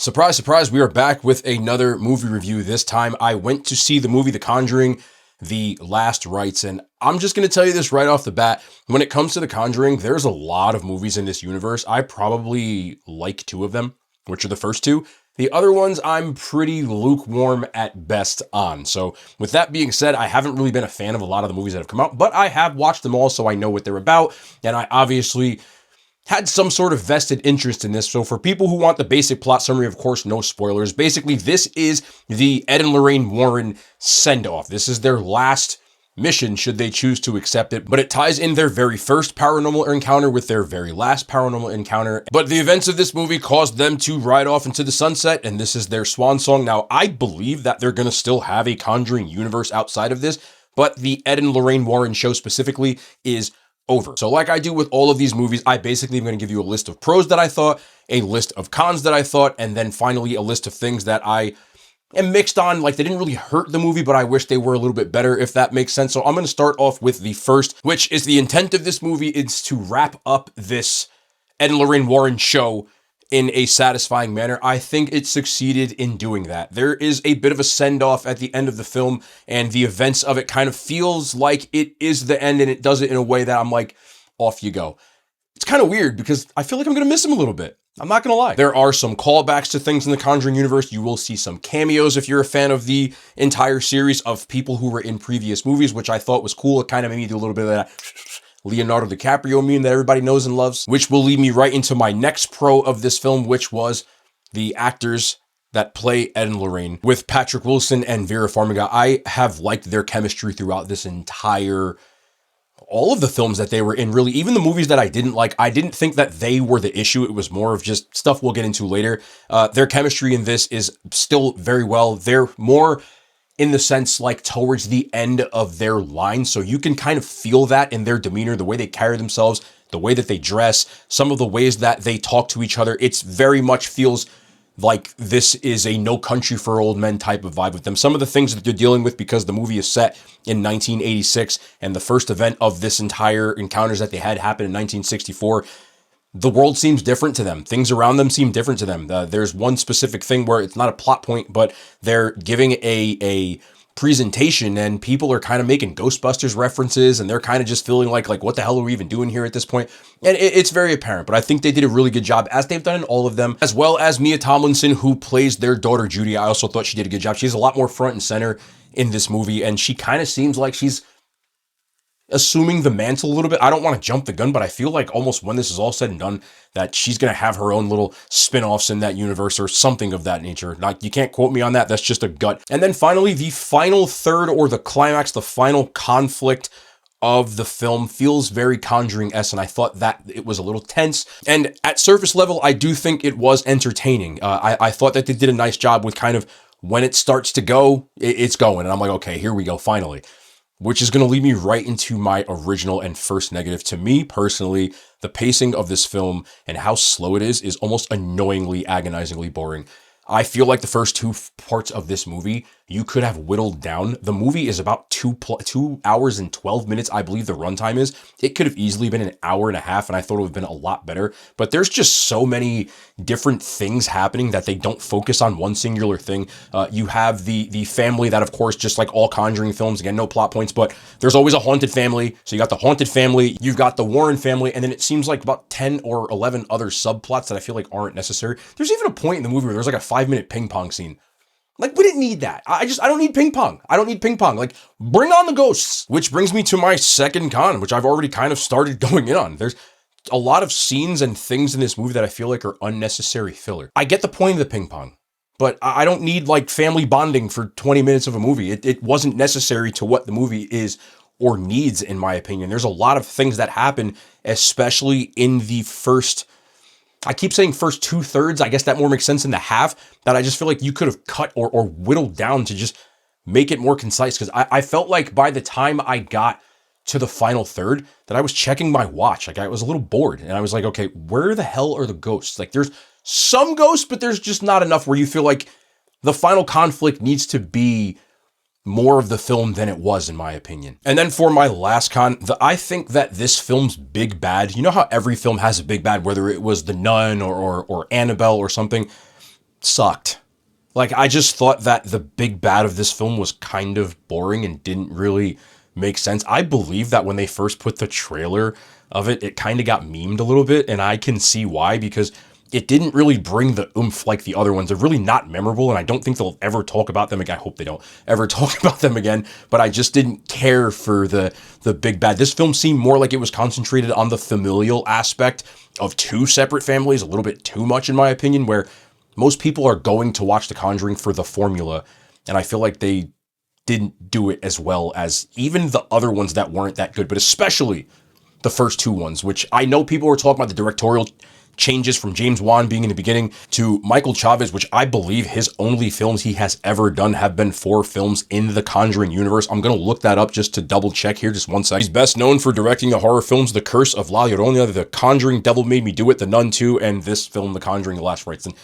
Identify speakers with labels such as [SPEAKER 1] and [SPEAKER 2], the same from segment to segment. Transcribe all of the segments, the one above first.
[SPEAKER 1] Surprise, surprise, we are back with another movie review. This time I went to see the movie The Conjuring, The Last Rites, and I'm just going to tell you this right off the bat. When it comes to The Conjuring, there's a lot of movies in this universe. I probably like two of them, which are the first two. The other ones I'm pretty lukewarm at best on. So with that being said, I haven't really been a fan of a lot of the movies that have come out, but I have watched them all, so I know what they're about, and I obviously had some sort of vested interest in this. So for people who want the basic plot summary, of course, no spoilers. Basically, this is the Ed and Lorraine Warren send-off. This is their last mission, should they choose to accept it. But it ties in their very first paranormal encounter with their very last paranormal encounter. But the events of this movie caused them to ride off into the sunset, and this is their swan song. Now, I believe that they're going to still have a Conjuring universe outside of this, but the Ed and Lorraine Warren show specifically is over. So like I do with all of these movies, I basically am going to give you a list of pros that I thought, a list of cons that I thought, and then finally a list of things that I am mixed on. Like, they didn't really hurt the movie, but I wish they were a little bit better, if that makes sense. So I'm going to start off with the first, which is the intent of this movie is to wrap up this Ed and Lorraine Warren show in a satisfying manner. I think it succeeded in doing that. There is a bit of a send-off at the end of the film, and the events of it kind of feels like it is the end, and it does it in a way that I'm like, off you go. It's kind of weird because I feel like I'm going to miss him a little bit. I'm not going to lie. There are some callbacks to things in the Conjuring universe. You will see some cameos if you're a fan of the entire series of people who were in previous movies, which I thought was cool. It kind of made me do a little bit of that Leonardo DiCaprio meme that everybody knows and loves, which will lead me right into my next pro of this film, which was the actors that play Ed and Lorraine. With Patrick Wilson and Vera Farmiga, I have liked their chemistry throughout this all of the films that they were in, really. Even the movies that I didn't like, I didn't think that they were the issue. It was more of just stuff we'll get into later. Their chemistry in this is still very well. They're more in the sense like towards the end of their line. So you can kind of feel that in their demeanor, the way they carry themselves, the way that they dress, some of the ways that they talk to each other. It's very much feels like this is a No Country for Old Men type of vibe with them. Some of the things that they're dealing with, because the movie is set in 1986 and the first event of this entire encounters that they had happened in 1964, the world seems different to them. Things around them seem different to them. There's one specific thing where it's not a plot point, but they're giving a presentation and people are kind of making Ghostbusters references, and they're kind of just feeling like what the hell are we even doing here at this point? And it's very apparent, but I think they did a really good job, as they've done in all of them, as well as Mia Tomlinson, who plays their daughter Judy. I also thought she did a good job. She's a lot more front and center in this movie, and she kind of seems like she's assuming the mantle a little bit. I don't want to jump the gun, but I feel like almost when this is all said and done, that she's going to have her own little spin-offs in that universe or something of that nature. Like, you can't quote me on that. That's just a gut. And then finally, the final third, or the climax, the final conflict of the film feels very Conjuring-esque, and I thought that it was a little tense. And at surface level, I do think it was entertaining. I thought that they did a nice job with kind of when it starts to go, it's going. And I'm like, okay, here we go, finally. Which is going to lead me right into my original and first negative. To me, personally, the pacing of this film and how slow it is almost annoyingly, agonizingly boring. I feel like the first two parts of this movie, you could have whittled down. The movie is about 2 hours and 12 minutes, I believe the runtime is. It could have easily been an hour and a half, and I thought it would have been a lot better. But there's just so many different things happening that they don't focus on one singular thing. You have the family that, of course, just like all Conjuring films, again, no plot points, but there's always a haunted family. So you got the haunted family, you've got the Warren family, and then it seems like about 10 or 11 other subplots that I feel like aren't necessary. There's even a point in the movie where there's like a 5-minute ping pong scene. Like, we didn't need that. I don't need ping pong. I don't need ping pong. Like, bring on the ghosts. Which brings me to my second con, which I've already kind of started going in on. There's a lot of scenes and things in this movie that I feel like are unnecessary filler. I get the point of the ping pong, but I don't need like family bonding for 20 minutes of a movie. It wasn't necessary to what the movie is or needs, in my opinion. There's a lot of things that happen, especially in the first, I keep saying first 2/3. I guess that more makes sense in the half, that I just feel like you could have cut or whittled down to just make it more concise. Because I felt like by the time I got to the final third, that I was checking my watch. Like, I was a little bored, and I was like, okay, where the hell are the ghosts? Like, there's some ghosts, but there's just not enough where you feel like the final conflict needs to be more of the film than it was, in my opinion. And then for my last con, I think that this film's big bad, you know how every film has a big bad, whether it was The Nun or Annabelle or something? sucked. Like, I just thought that the big bad of this film was kind of boring and didn't really make sense. I believe that when they first put the trailer of it, it kind of got memed a little bit, and I can see why, because it didn't really bring the oomph like the other ones. They're really not memorable, and I don't think they'll ever talk about them again. I hope they don't ever talk about them again, but I just didn't care for the big bad. This film seemed more like it was concentrated on the familial aspect of two separate families, a little bit too much in my opinion, where most people are going to watch The Conjuring for the formula, and I feel like they didn't do it as well as even the other ones that weren't that good, but especially the first two ones, which I know people were talking about the directorial changes from James Wan being in the beginning to Michael Chavez, which I believe his only films he has ever done have been 4 films in the Conjuring universe. I'm going to look that up just to double check here, just one second. He's best known for directing the horror films The Curse of La Llorona, The Conjuring, Devil Made Me Do It, The Nun 2, and this film, The Conjuring, The Last Rites. And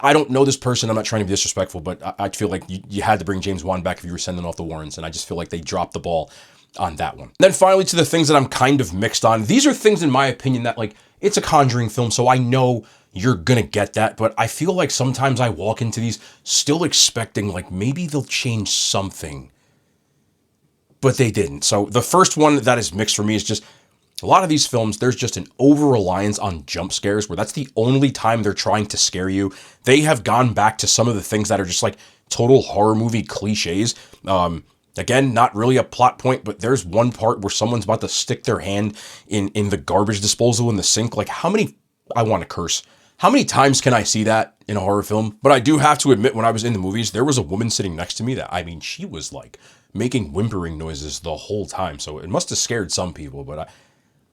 [SPEAKER 1] I don't know this person. I'm not trying to be disrespectful, but I feel like you had to bring James Wan back if you were sending off the Warrens, and I just feel like they dropped the ball on that one. Then finally, to the things that I'm kind of mixed on. These are things, in my opinion, that, like, it's a Conjuring film, so I know you're gonna get that, but I feel like sometimes I walk into these still expecting, like, maybe they'll change something, but they didn't. So the first one that is mixed for me is just a lot of these films, there's just an over-reliance on jump scares where that's the only time they're trying to scare you. They have gone back to some of the things that are just like total horror movie cliches. Again, not really a plot point, but there's one part where someone's about to stick their hand in the garbage disposal in the sink. Like, how many, I want to curse, how many times can I see that in a horror film? But I do have to admit, when I was in the movies, there was a woman sitting next to me that, I mean, she was like making whimpering noises the whole time. So it must have scared some people, but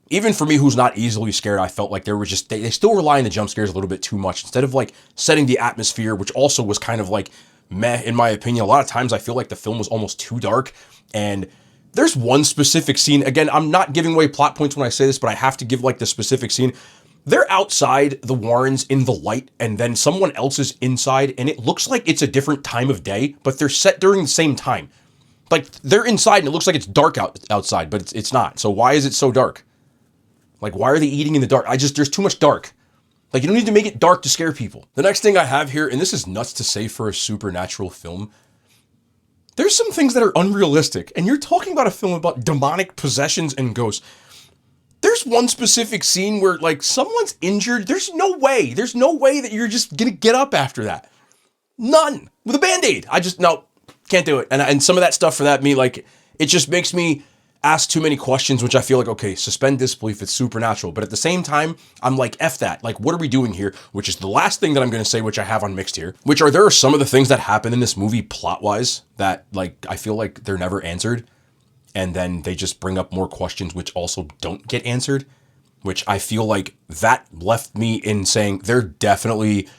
[SPEAKER 1] even for me, who's not easily scared, I felt like there was just, they still rely on the jump scares a little bit too much instead of like setting the atmosphere, which also was kind of like meh, in my opinion. A lot of times I feel like the film was almost too dark. And there's one specific scene, again, I'm not giving away plot points when I say this, but I have to give like the specific scene. They're outside the Warrens in the light, and then someone else is inside, and it looks like it's a different time of day, but they're set during the same time. Like, they're inside and it looks like it's dark outside, but it's not. So why is it so dark? Like, why are they eating in the dark? There's too much dark. Like, you don't need to make it dark to scare people. The next thing I have here, and this is nuts to say for a supernatural film, there's some things that are unrealistic. And you're talking about a film about demonic possessions and ghosts. There's one specific scene where, like, someone's injured. There's no way that you're just gonna get up after that. None. With a Band-Aid. No, can't do it. And some of that stuff for that, me, like, it just makes me ask too many questions, which I feel like, okay, suspend disbelief, it's supernatural. But at the same time, I'm like, F that. Like, what are we doing here? Which is the last thing that I'm going to say, which I have on mixed here, which are, there are some of the things that happen in this movie plot-wise that, like, I feel like they're never answered. And then they just bring up more questions, which also don't get answered, which I feel like that left me in saying they're definitely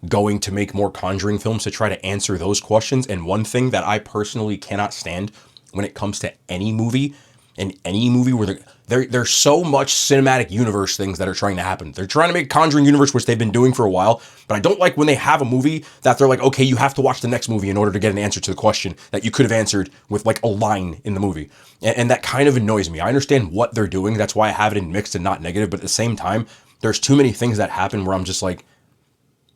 [SPEAKER 1] going to make more Conjuring films to try to answer those questions. And one thing that I personally cannot stand when it comes to any movie, in any movie where there's so much cinematic universe things that are trying to happen. They're trying to make Conjuring universe, which they've been doing for a while, but I don't like when they have a movie that they're like, okay, you have to watch the next movie in order to get an answer to the question that you could have answered with like a line in the movie. And that kind of annoys me. I understand what they're doing. That's why I have it in mixed and not negative, but at the same time, there's too many things that happen where I'm just like,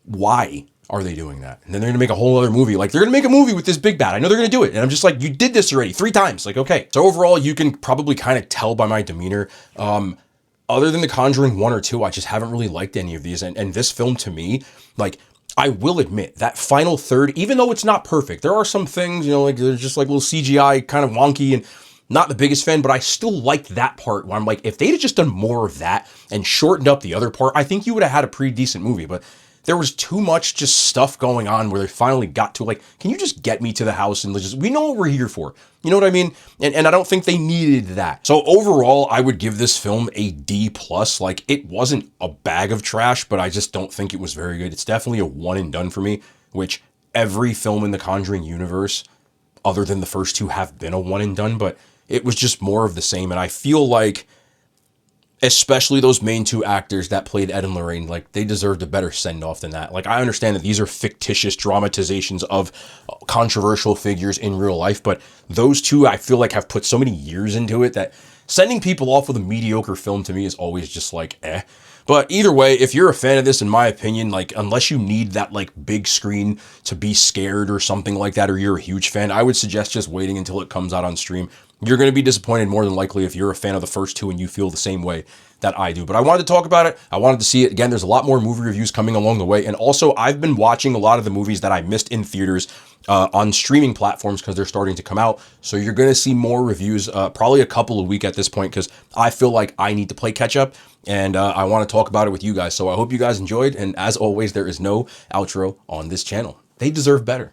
[SPEAKER 1] why are they doing that? And then they're gonna make a whole other movie. Like, they're gonna make a movie with this big bad. I know they're gonna do it. And I'm just like, you did this already 3 times. Like, okay. So overall, you can probably kind of tell by my demeanor. Other than The Conjuring 1 or 2, I just haven't really liked any of these. And this film, to me, like, I will admit that final third, even though it's not perfect, there are some things, you know, like, there's just like little CGI kind of wonky and not the biggest fan, but I still liked that part where I'm like, if they'd have just done more of that and shortened up the other part, I think you would have had a pretty decent movie. But there was too much just stuff going on where they finally got to, like, can you just get me to the house and just, we know what we're here for. You know what I mean? And I don't think they needed that. So overall, I would give this film a D+. Like, it wasn't a bag of trash, but I just don't think it was very good. It's definitely a one and done for me, which every film in the Conjuring universe, other than the first 2, have been a one and done, but it was just more of the same. And I feel like, especially those main 2 actors that played Ed and Lorraine, like, they deserved a better send-off than that. Like, I understand that these are fictitious dramatizations of controversial figures in real life, but those 2, I feel like, have put so many years into it that sending people off with a mediocre film to me is always just like, eh. But either way, if you're a fan of this, in my opinion, like unless you need that like big screen to be scared or something like that, or you're a huge fan, I would suggest just waiting until it comes out on stream. You're going to be disappointed more than likely if you're a fan of the first two and you feel the same way that I do. But I wanted to talk about it. I wanted to see it. Again, there's a lot more movie reviews coming along the way. And also, I've been watching a lot of the movies that I missed in theaters on streaming platforms because they're starting to come out. So you're going to see more reviews, probably a couple a week at this point, because I feel like I need to play catch up. And I want to talk about it with you guys. So I hope you guys enjoyed. And as always, there is no outro on this channel. They deserve better.